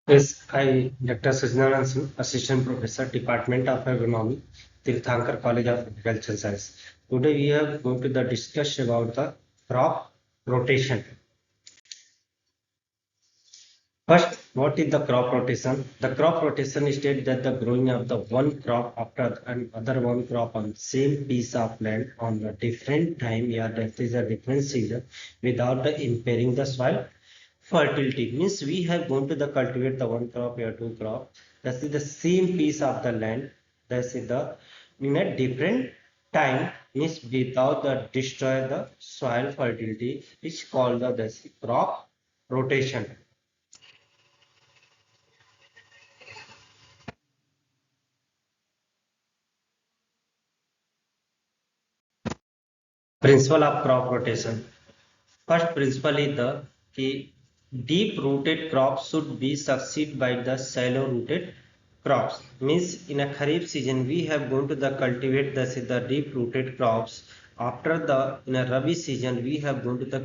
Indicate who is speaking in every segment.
Speaker 1: Yes, I, Dr. Sajnanan Singh, Assistant Professor, Department of Agronomy, Tirthankar College of Agricultural Science. Today we are going to the discuss about the crop rotation. First, what is the crop rotation? The crop rotation states that the growing of the one crop after another one crop on same piece of land on a different time, yeah, that is a different season, without the impairing the soil fertility. Means we have going to the cultivate the one crop or two crop. That is the same piece of the land. That is the in a different time means without the destroy the soil fertility. It's called the crop rotation. Principle of crop rotation. First principle is the कि deep rooted crops should be succeeded by the shallow rooted crops. Means in a kharif season we have going to the cultivate the deep rooted crops. After the in a rabi season we have going to the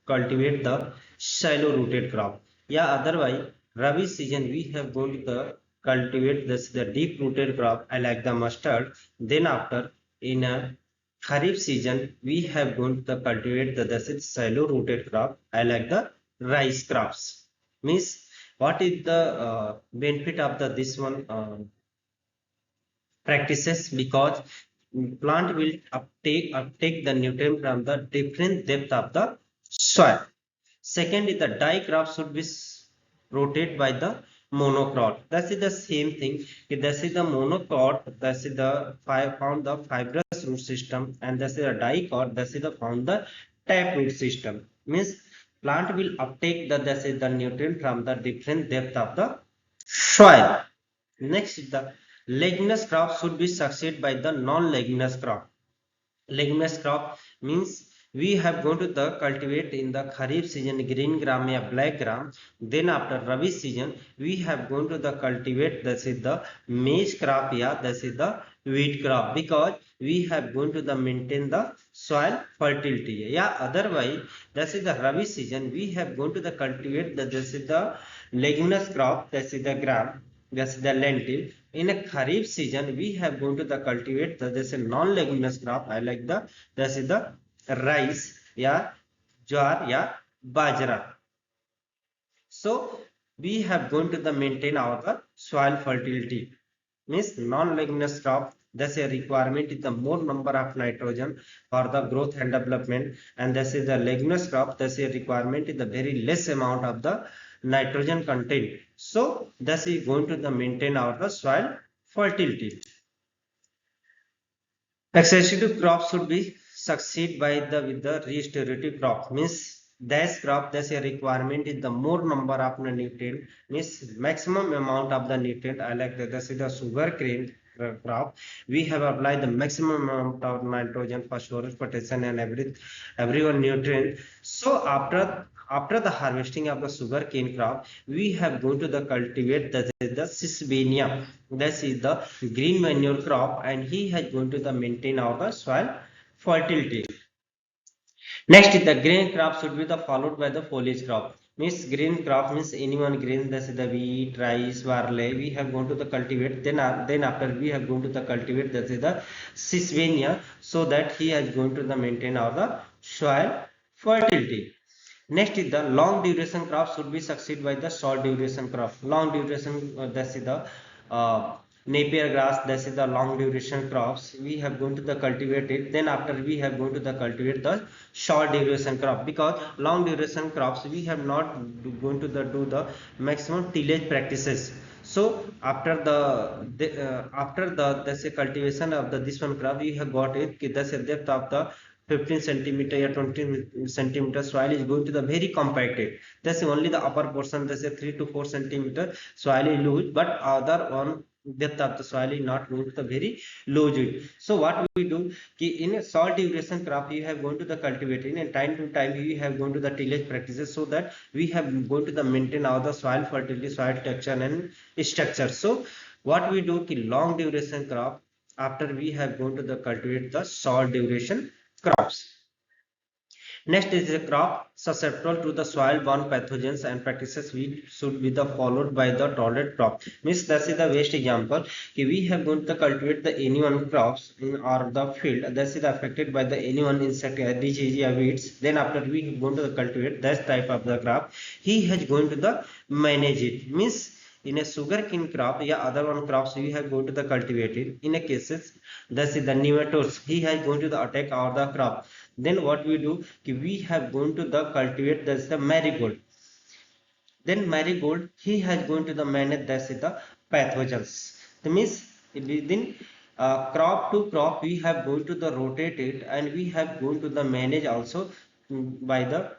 Speaker 1: cultivate the shallow rooted crop. Yeah, otherwise rabi season we have going to the cultivate the deep rooted crop. I like the mustard. Then after in a Kharif season, we have going to the cultivate the shallow rooted crop. I like the rice crops. Means what is the benefit of the this one practices? Because plant will uptake the nutrient from the different depth of the soil. Second is the die crop should be rotated by the monocrop. That is the same thing. This is the monocrop. That is the found the fibrous root system, and this is the dicot. That is the found the tap root system. Means plant will uptake the this is the nutrient from the different depth of the soil. Next is the leguminous crop should be succeeded by the non-leguminous crop. Leguminous crop means we have going to the cultivate in the kharif season green gram or black gram. Then after rabi season we have going to the cultivate this is the maize crop, yeah, this is the wheat crop, because we have going to the maintain the soil fertility. Yeah, otherwise this is the rabi season we have going to the cultivate the this is the leguminous crop, this is the gram, this is the lentil. In a kharif season we have going to the cultivate the this is non-leguminous crop. I like the this is the rice, yeah, jar, yeah, bajra. So we have going to the maintain our the soil fertility. Means non-leguminous crop, thus a requirement is the more number of nitrogen for the growth and development, and this is the leguminous crop, thus a requirement is the very less amount of the nitrogen content. So thus is going to the maintain our the soil fertility. Excessive crop should be succeed by the with the restorative crop. Means this crop, there's a requirement is the more number of the nutrient, means maximum amount of the nutrient. I like that this is the sugar cane crop. We have applied the maximum amount of nitrogen, phosphorus, potassium, and every one nutrient. So after the harvesting of the sugar cane crop, we have going to the cultivate the Sisbania. This is the green manure crop, and he has going to the maintain our soil fertility. Next is the grain crop should be the followed by the foliage crop. Means green crop means any one grain, that's the wheat, rice, barley. We have going to the cultivate. Then after we have going to the cultivate, that is the Sisvania, so that he has going to the maintain our the soil fertility. Next is the long duration crop should be succeeded by the short duration crop. Long duration, that is the napier grass, that is the long duration crops. We have going to the cultivate it. Then after we have going to the cultivate the short duration crop, because long duration crops we have not going to the do the maximum tillage practices. So after the that's a cultivation of the this one crop, we have got it. That's a depth of the 15 centimeter or 20 centimeter soil is going to the very compacted. That's only the upper portion, that's a 3 to 4 centimeter soil is loose, but other one depth of the soil is not going to the very loose. So what we do in a short duration crop you have going to the cultivating, and time to time we have going to the tillage practices, so that we have going to the maintain all the soil fertility, soil texture and structure. So what we do long duration crop, after we have going to the cultivate the short duration crops. Next is a crop susceptible to the soil-borne pathogens and practices which should be the followed by the tolerant crop. Means that is the best example. We have going to cultivate the any one crops in or the field that is affected by the any one insect disease or weeds. Then after we have going to cultivate that type of the crop, he has going to the manage it. Means in a sugarcane crop yeah other one crops we have going to the cultivated in a cases that is the nematodes he has going to the attack or the crop. Then what we do we have going to the cultivate that's the marigold. Then marigold he has going to the manage that's the pathogens. That means within crop to crop we have going to the rotate it and we have going to the manage also by the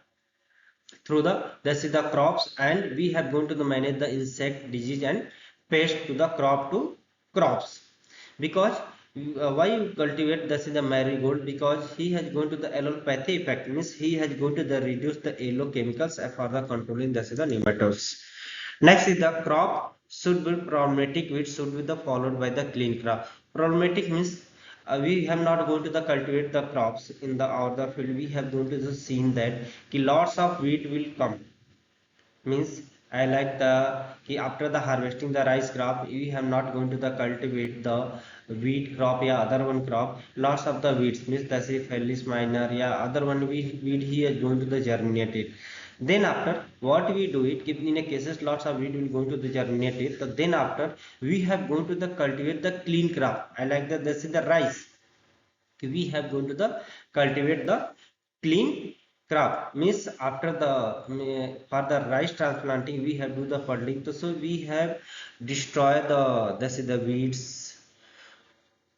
Speaker 1: through the that's the crops and we have going to the manage the insect disease and pest to the crop to crops. Because why you cultivate this in the marigold because he has going to the allelopathy effect means he has going to the reduce the yellow chemicals for the controlling this is the nematodes. Next is the crop should be problematic which should be the followed by the clean crop. Problematic means we have not going to the cultivate the crops in the or the field we have going to the seen that lots of wheat will come. Means I like the after the harvesting the rice crop we have not going to the cultivate the wheat crop yeah other one crop lots of the weeds means that's a Felis minor yeah other one we weed he is going to the germinate it. Then after what we do it if in a cases lots of weed will go to the germinate it so then after we have going to the cultivate the clean crop. I like that this is the rice we have going to the cultivate the clean crop means after the for the rice transplanting we have do the funding so we have destroy the this is the weeds.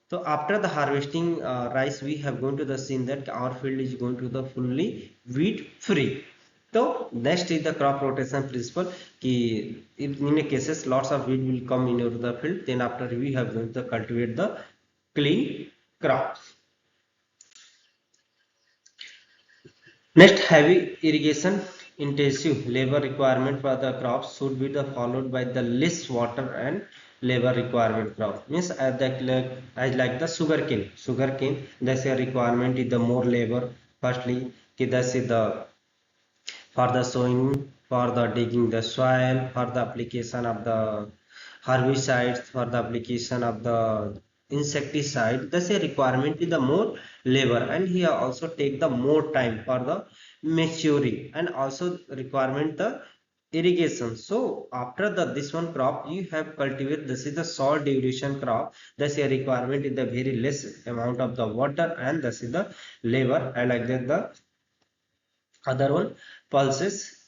Speaker 1: So after the harvesting rice we have going to the scene that our field is going to the fully weed free. So next is the crop rotation principle ki if in a cases lots of weed will come in the field then after we have going to cultivate the clean crops. Next, heavy irrigation intensive labor requirement for the crops should be the followed by the less water and labor requirement crop. Means as like the sugarcane. Sugarcane, that's a requirement is the more labor. Firstly, that's the for the sowing, for the digging the soil, for the application of the herbicides, for the application of the insecticide. That's a requirement is the more labor and here also take the more time for the maturing and also requirement the irrigation. So after the this one crop you have cultivate this is the short duration crop. That's a requirement in the very less amount of the water and this is the labor. I like that the other one pulses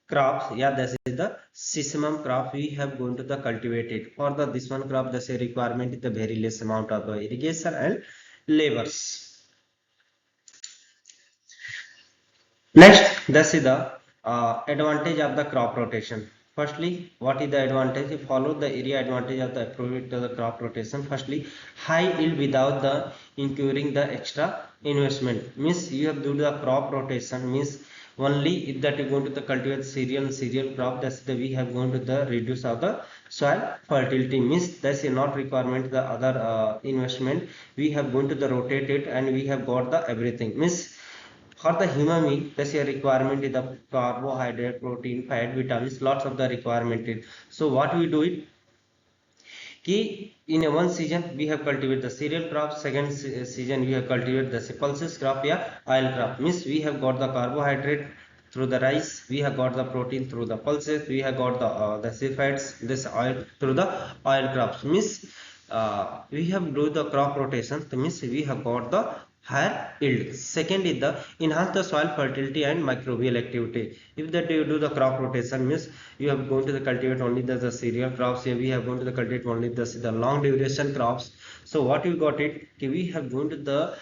Speaker 1: crops yeah this is the sesamum crop we have going to the cultivated for the this one crop the requirement is the very less amount of the irrigation and labors. Next this is the advantage of the crop rotation. Firstly what is the advantage you follow the area advantage of the approach to the crop rotation. Firstly high yield without the incurring the extra investment means you have to do the crop rotation means only if that you going to the cultivate cereal crop that's the we have going to the reduce of the soil fertility means that's a not requirement the other investment we have going to the rotate it and we have got the everything means for the human being that's a requirement is the carbohydrate protein fat vitamins lots of the requirement is. So what we do it कि in a one season we have cultivated the cereal crop second season we have cultivated the pulses crop या oil crop means we have got the carbohydrate through the rice we have got the protein through the pulses we have got the fats this oil through the oil crops means we have do the crop rotation means we have got the higher yield. Second is the enhance the soil fertility and microbial activity. If that you do the crop rotation means you have going to the cultivate only the cereal crops here we have going to the cultivate only the long duration crops. So what you got it we have going to the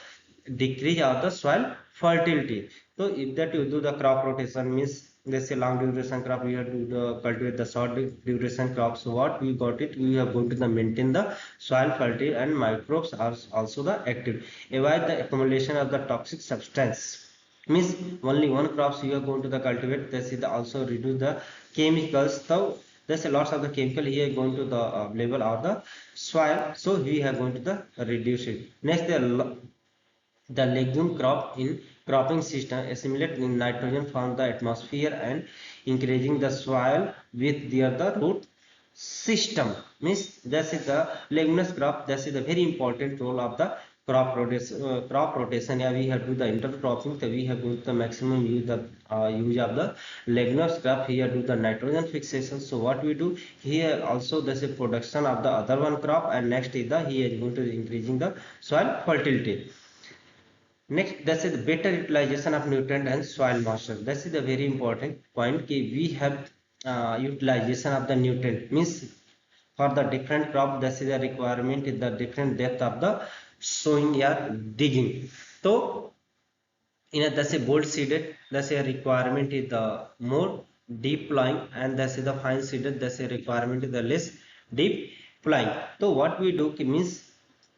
Speaker 1: decrease of the soil fertility. So if that you do the crop rotation means let's say long duration crop we have to cultivate the short duration crops. So what we got it we are going to the maintain the soil fertility and microbes are also the active avoid the accumulation of the toxic substance means only one crops you are going to the cultivate this is also reduce the chemicals. So there's a lots of the chemical here going to the level of the soil so we are going to the reduce it. Next the legume crop in cropping system assimilate nitrogen from the atmosphere and increasing the soil with their the root system. Means that is the leguminous crop, that is the very important role of the crop rotation. Crop rotation, yeah, we have to do the intercropping, so we have to do the maximum use of the leguminous crop. Here do the nitrogen fixation. So what we do here also, there's a production of the other one crop, and next is the here is going to increasing the soil fertility. Next, this is better utilization of nutrient and soil moisture. This is a very important point. Ki we have utilization of the nutrient, means for the different crop, this is a requirement is the different depth of the sowing or digging. So in a that's a bold seeded, that's a requirement is the more deep plowing, and that's the fine seeded, that's a requirement is the less deep plowing. So what we do means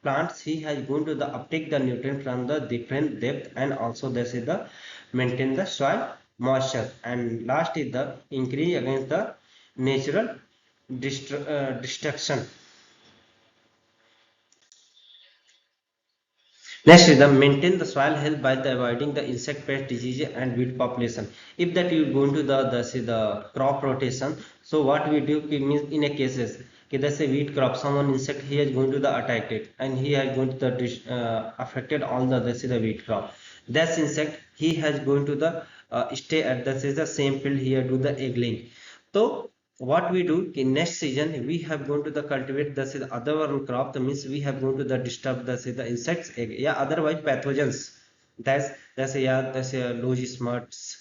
Speaker 1: plants he has going to the uptake the nutrient from the different depth, and also this is the maintain the soil moisture, and last is the increase against the natural destruction. Next is the maintain the soil health by the avoiding the insect pest disease and weed population. If that you go into the crop rotation, so what we do means in a cases, okay, that's a wheat crop, someone insect he is going to the attack it, and he is going to the affected all the wheat crop. That insect he has going to the stay at the same field here do the egg laying. So what we do in next season, we have going to the cultivate the other one crop, that means we have going to the disturb the insects egg, yeah, otherwise pathogens, that's yeah, that's a low smarts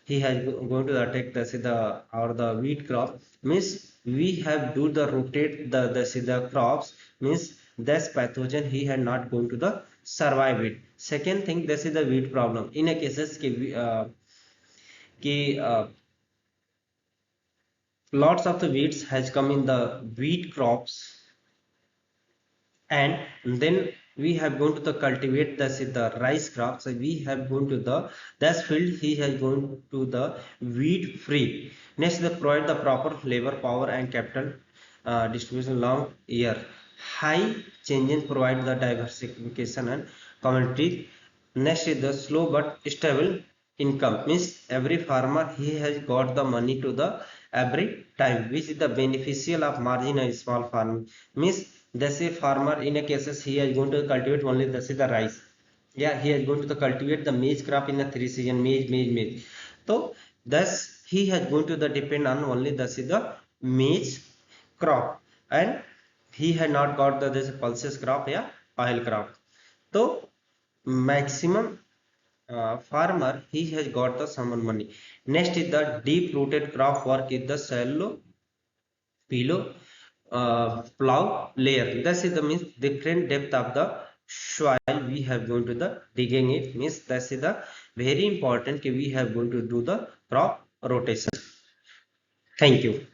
Speaker 1: he has going to attack the or the wheat crop, means we have do the rotate the crops, means this pathogen he had not going to the survive it. Second thing, this is the wheat problem in a cases ki, lots of the weeds has come in the wheat crops, and then we have going to the cultivate the rice crop, so we have going to the that field he has going to the weed free. Next, they provide the proper labor power and capital distribution long year. High changes provide the diversification and community. Next is the slow but stable income, means every farmer he has got the money to the every time, which is the beneficial of margin and small farming. Means this is farmer in a cases he is going to cultivate only this is the rice, yeah, he is going to the cultivate the maize crop in the 3 season, maize. So thus he has going to the depend on only this is the maize crop, and he had not got the this pulses crop, yeah, oil crop. So maximum farmer he has got the some money. Next is the deep rooted crop work is the shallow below plow layer. This is the means different depth of the soil we have going to the digging it, means this is the very important we have going to do the crop rotation. Thank you.